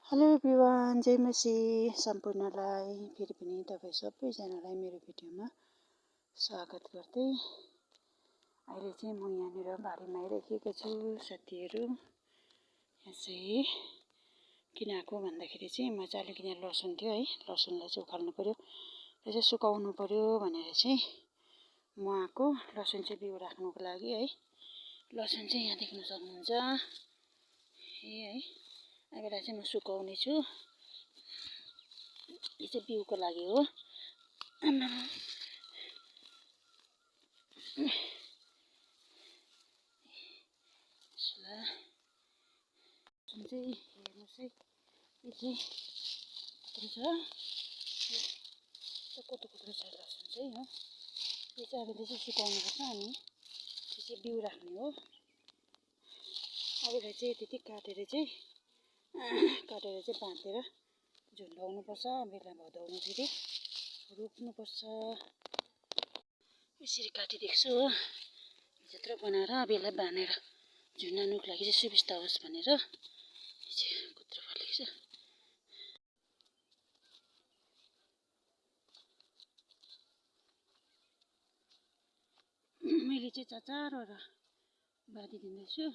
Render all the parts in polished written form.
Hello everyone, जय मसी सम्पूर्णलाई फेरि पनि तपाईँ सबैजनालाई मेरो भिडियोमा स्वागत गर्दै अहिले चाहिँ म यहाँनिर बारीमा आइराखेको छु साथीहरू। यहाँ चाहिँ किन आएको भन्दाखेरि चाहिँ म चाहिँ अलिक यहाँ लसुन थियो है, लसुनलाई चाहिँ उखाल्नु पर्यो, त्यो चाहिँ सुकाउनु पर्यो भनेर चाहिँ म आएको। लसुन चाहिँ बिउ राख्नुको लागि है। लसुन चाहिँ यहाँ देख्न सक्नुहुन्छ है। बेला चाहिँ म सुकाउने छु। यो चाहिँ बिउको लागि हो। लसुन चाहिँ हेर्नुहोस् है, यो चाहिँ कत्रो छ लसुन चाहिँ हो। यो चाहिँ अब चाहिँ सुकाउनुपर्छ अनि त्यो चाहिँ बिउ राख्ने हो। अबलाई चाहिँ त्यति काटेर चाहिँ बाँधेर झुन्डाउनुपर्छ। बेला भदौमा फेरि रोप्नुपर्छ। यसरी काटिदिएको छु हो, जत्रो बनाएर बेला बाँधेर झुन्डाउनुको लागि चाहिँ सुबिस्ता होस् भनेर। चाहिँ कुत्रो फलेको छ। मैले चाहिँ चारवटा बाँधिदिँदैछु।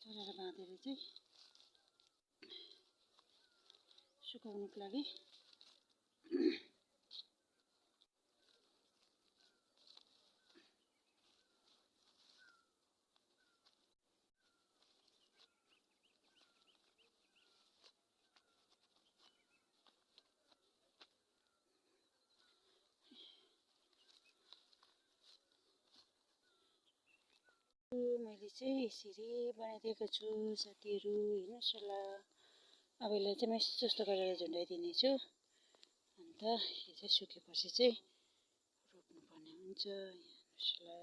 चारवटा बाँधेर चाहिँ सुकाउनुको लागि। मैले चाहिँ यसरी बनाइदिएको छु साथीहरू, हेर्नुहोस् होला। अब यसलाई चाहिँ म यस्तो गरेर झुन्डाइदिने छु। अन्त यो चाहिँ सुकेपछि चाहिँ रोप्नुपर्ने हुन्छ। हेर्नुहोस् होला।